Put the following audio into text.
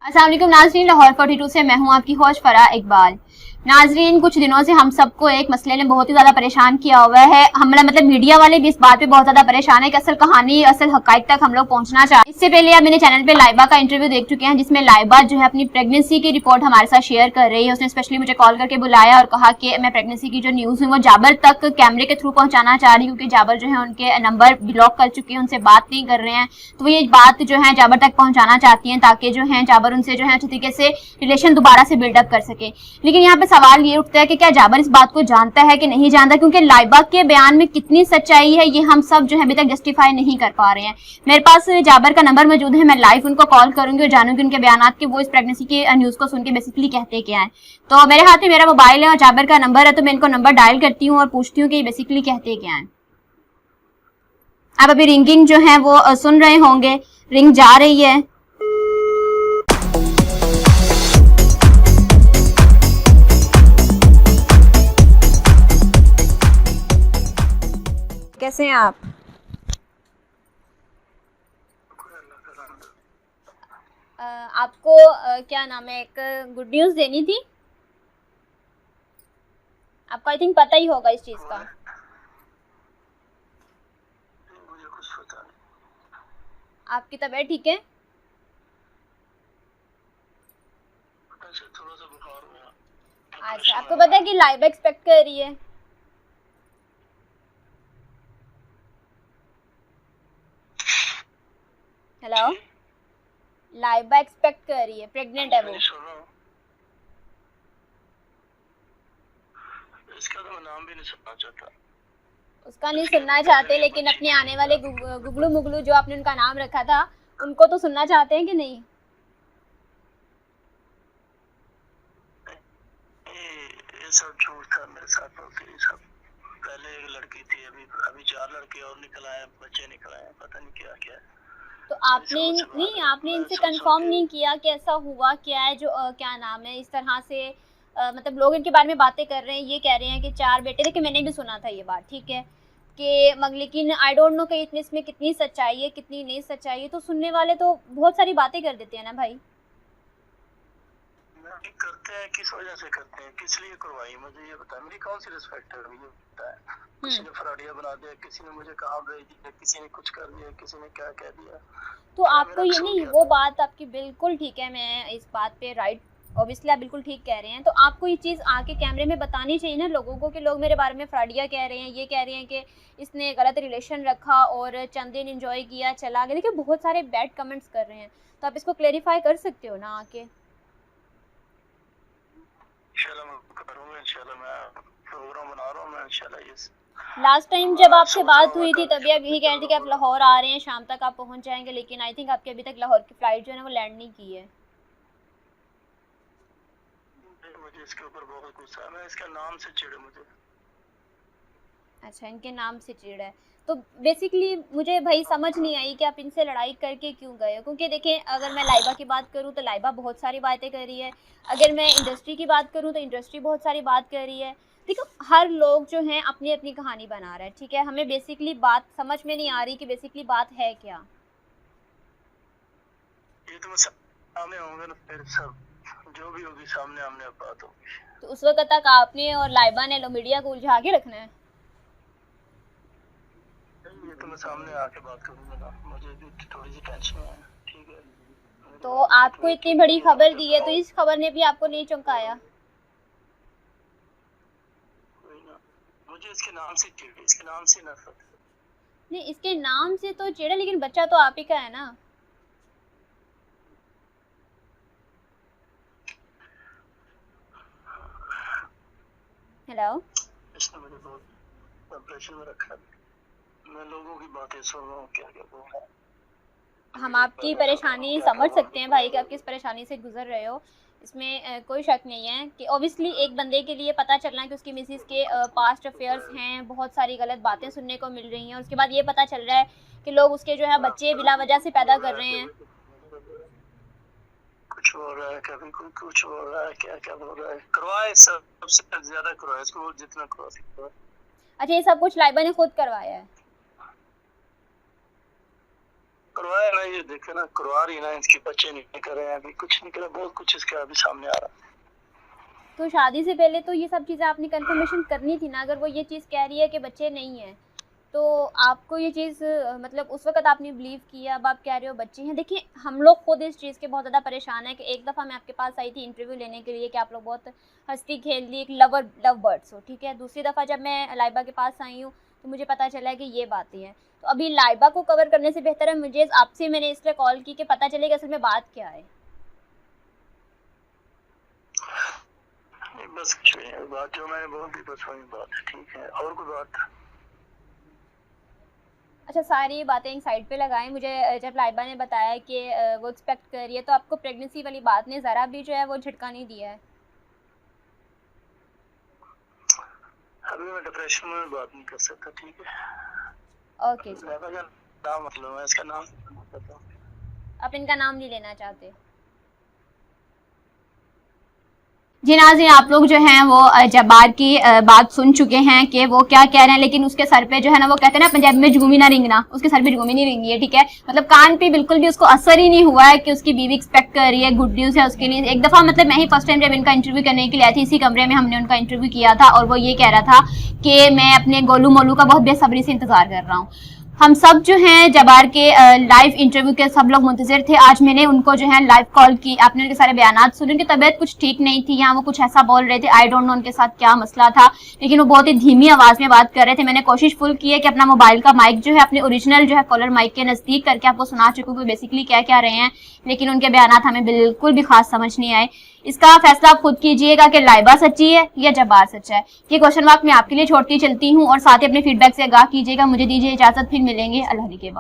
अस्सलाम वालेकुम नाजरीन, लाहौर 42 से मैं हूं आपकी होस्ट फरा इकबाल। नाजरीन, कुछ दिनों से हम सबको एक मसले ने बहुत ही ज्यादा परेशान किया हुआ है। हमारा मतलब मीडिया वाले भी इस बात पे बहुत ज्यादा परेशान है कि असल कहानी असल हकाइक तक हम लोग पहुंचना चाहते हैं। इससे पहले आप मेरे चैनल पे लाइबा का इंटरव्यू देख चुके हैं, जिसमें लाइबा जो है अपनी प्रेगनेंसी की रिपोर्ट हमारे साथ शेयर कर रही है। उसने स्पेशली मुझे कॉल करके बुलाया और कहा कि मैं प्रेगनेंसी की जो न्यूज है वो जाबर तक कैमरे के थ्रू पहुंचाना चाह रही हूँ, क्योंकि जाबर जो है उनके नंबर ब्लॉक कर चुके हैं, उनसे बात नहीं कर रहे हैं। तो वो ये बात जो है जाबर तक पहुंचाना चाहती हैं ताकि जो है जाबर उनसे जो है अच्छी तरीके से रिलेशन दोबारा से बिल्डअप कर सके। लेकिन यहाँ पे सवाल ये उठता है कि क्या जाबर इस बात को जानता है कि नहीं जानता, क्योंकि लाइबा के बयान में कितनी सच्चाई है ये हम सब जो है अभी तक जस्टिफाई नहीं कर पा रहे हैं। मेरे पास जाबर का नंबर मौजूद है, मैं लाइव उनको कॉल करूंगी और जानूंगी उनके बयान कि वो इस प्रेगनेंसी के न्यूज को सुन के बेसिकली कहते क्या है। तो मेरे हाथ में मेरा मोबाइल है और जाबर का नंबर है, तो मैं इनको नंबर डायल करती हूँ और पूछती हूँ कि बेसिकली कहते क्या है। आप अभी रिंगिंग जो है वो सुन रहे होंगे, रिंग जा रही है। कैसे हैं आप? आपको क्या नाम है, एक गुड न्यूज़ देनी थी। आपको आई थिंक पता ही होगा इस चीज़ का। मुझे कुछ पता नहीं। आपकी तबीयत ठीक है? ऐसे थोड़ा सा बुखार हुआ। अच्छा, आपको पता है कि लाइबा एक्सपेक्ट कर रही है? हेलो, लाइबा एक्सपेक्ट कर रही है, प्रेग्नेंट है वो। इसका तो मैं नाम भी नहीं सुनना चाहता। उसका नहीं सुनना चाहते, लेकिन अपने आने वाले गुगलू मुगलू जो आपने उनका नाम रखा था उनको तो सुनना चाहते हैं कि नहीं? ये सब झूठ था मेरे साथ बोलते। ये सब पहले एक लड़की थी, अभी 4 लड़के और निकल आए, बच्चे निकल आए, पता नहीं क्या क्या। तो आपने इनसे कंफर्म नहीं किया कि ऐसा हुआ क्या है जो क्या नाम है इस तरह से मतलब लोग इनके बारे में बातें कर रहे हैं, ये कह रहे हैं कि 4 बेटे। देखिए, मैंने भी सुना था ये बात, ठीक है, कि लेकिन आई डोंट नो कि इतने इसमें कितनी सच्चाई है कितनी नहीं सच्चाई है। तो सुनने वाले तो बहुत सारी बातें कर देते हैं ना भाई। करते हैं किस वजह से करते हैं, किस लिए करवाई, मुझे ये बता। मेरी कौन सी रिस्पेक्ट है, ये बता है। किसी ने फराडिया बना दिया, किसी ने मुझे कहाँ भेज दिया, किसी ने कुछ कर दिया, किसी ने क्या कह दिया। तो आपको ये नहीं, वो बात आपकी बिल्कुल ठीक है, मैं इस बात पे राइट, ऑब्वियसली आप बिल्कुल ठीक कह रहे हैं। तो आपको ये चीज़ आके कैमरे में बतानी चाहिए ना लोगों को कि लोग मेरे बारे में फ्राडिया कह रहे हैं, ये कह रहे हैं कि इसने गलत रिलेशन रखा और चंद दिन इंजॉय किया चला गया। देखिए, बहुत सारे बैड कमेंट्स कर रहे हैं, तो आप इसको क्लेरिफाई कर सकते हो ना आके। लास्ट टाइम जब आपसे बात हुई थी तभी आप यही कह रहे थे कि आप लाहौर आ रहे हैं, शाम तक आप पहुंच जाएंगे, लेकिन आई थिंक आपकी अभी तक लाहौर की फ्लाइट जो है ना वो लैंड नहीं की है। मुझे इसके ऊपर बहुत गुस्सा है, मैं इसका नाम से चिढ़ मुझे। अच्छा, इनके नाम से चिढ़ है। तो बेसिकली मुझे भाई समझ नहीं आई कि आप इनसे लड़ाई करके क्यों गए हो, क्योंकि देखें, अगर मैं लाइबा की बात करूं तो लाइबा बहुत सारी बातें कर रही है, अगर मैं इंडस्ट्री की बात करूं तो इंडस्ट्री बहुत सारी बात कर रही है। देखो, हर लोग जो हैं अपनी अपनी कहानी बना रहा है, ठीक है। हमें बेसिकली बात समझ में नहीं आ रही कि बेसिकली बात है क्या। ये तो सामने होंगे ना, फिर सब जो भी होगी सामने आमने बात होगी। तो उस वक्त तक आपने और लाइबा ने मीडिया को उलझा के रखना है। ये तो मैं सामने आके बात करूंगा ना, मुझे भी थोड़ी सी टेंशन है, ठीक है। तो आपको इतनी बड़ी खबर दी है, तो इस खबर ने भी आपको नहीं चौंकाया? मुझे इसके नाम से चिढ़, इसके नाम से नफरत। नहीं, इसके नाम से तो चिढ़ा, लेकिन बच्चा तो आप ही का है ना। हेलो, इसने मुझे बहुत प्रेशर में रखा है। मैं लोगों की बातें सुन रहा हूँ, क्या क्या बोल रहा है। हम आपकी परेशानी समझ सकते हैं भाई कि आप किस परेशानी से गुजर रहे हो, इसमें कोई शक नहीं है कि ऑब्वियसली एक बंदे के लिए पता चलना कि उसकी मिसेस के पास्ट अफेयर्स हैं, बहुत सारी गलत बातें सुनने को मिल रही हैं, और उसके बाद ये पता चल रहा है कि लोग उसके जो है बच्चे बिला वजह से पैदा कर रहे हैं। कुछ बोल रहा है, कभी कुछ बोल रहा है, क्या क्या बोल रहा है। करवाए, सबसे ज्यादा करवाए इसको, जितना करवा सकता है। अच्छा, ये सब कुछ लाइबा ने खुद करवाया है? करवाया ना, ये देखे ना, करवा रही ना, इसके बच्चे नहीं कर रहे हैं, अभी कुछ नहीं करे, बहुत कुछ इसका अभी सामने आ रहा है। तो शादी से पहले तो ये सब चीज़ें आपने कंफर्मेशन करनी थी ना। अगर वो ये चीज़ कह रही है कि बच्चे नहीं हैं, तो आपको ये चीज़ मतलब उस वक्त आपने बिलीव किया, अब आप कह रहे हो बच्चे हैं। देखिए, हम लोग खुद इस चीज़ के बहुत ज़्यादा परेशान हैं कि एक दफ़ा मैं आपके पास आई थी इंटरव्यू लेने के लिए कि आप लोग बहुत हंसती खेलती एक लव बर्ड्स हो, ठीक है। दूसरी दफ़ा जब मैं लाइबा के पास आई हूँ तो मुझे पता चला है कि ये बातें हैं। तो अभी लाइबा को कवर करने से बेहतर है मुझे आपसे, मैंने इसलिए कॉल की कि पता चले कि असल में बात क्या है। बस कुछ नहीं है, बात जो मैंने बोल दी बस वही बात है, ठीक है, और कोई बात? अच्छा, सारी बातें एक साइड पे लगाएं। मुझे जब लाइबा ने बताया कि वो एक्सपेक्ट कर रही है, तो आपको प्रेगनेंसी वाली बात ने ज़रा भी जो है वो झटका नहीं दिया है? अभी मैं डिप्रेशन में बात नहीं कर सकता, ठीक है। ओके जी, लाइबा का नाम मतलब मैं इसका नाम बताऊं? आप इनका नाम नहीं लेना चाहते? जी नाज़रीन, आप लोग जो हैं वो जब्बार की बात सुन चुके हैं कि वो क्या कह रहे हैं, लेकिन उसके सर पे जो है ना, वो कहते हैं ना पंजाबी में जुगमी ना रिंगना, उसके सर पे जुगमी नहीं रिंगी है, ठीक है। मतलब कान पे बिल्कुल भी उसको असर ही नहीं हुआ है कि उसकी बीवी एक्सपेक्ट कर रही है, गुड न्यूज़ है उसके लिए। एक दफ़ा मतलब मैं ही फर्स्ट टाइम जब इनका इंटरव्यू करने के लिए आई थी, इसी कमरे में हमने उनका इंटरव्यू किया था, और वो ये कह रहा था कि मैं अपने गोलू मोलू का बहुत बेसब्री से इंतजार कर रहा हूँ। हम सब जो हैं जबार के लाइव इंटरव्यू के सब लोग मुंतजिर थे। आज मैंने उनको जो है लाइव कॉल की, आपने उनके सारे बयानात सुने। उनकी तबीयत कुछ ठीक नहीं थी, यहाँ वो कुछ ऐसा बोल रहे थे, आई डोंट नो उनके साथ क्या मसला था, लेकिन वो बहुत ही धीमी आवाज में बात कर रहे थे। मैंने कोशिश फुल की है कि अपना मोबाइल का माइक जो है अपने ओरिजिनल जो है कॉलर माइक के नजदीक करके आपको सुना चुकी हूँ बेसिकली क्या क्या रहे हैं, लेकिन उनके बयानात हमें बिल्कुल भी खास समझ नहीं आए। इसका फैसला आप खुद कीजिएगा कि लाइबा सच्ची है या जब्बार सच्चा है। ये क्वेश्चन मार्क मैं आपके लिए छोड़ती चलती हूँ, और साथ ही अपने फीडबैक से आगाह कीजिएगा। मुझे दीजिए इजाजत, फिर मिलेंगे अल्लाह के बाद।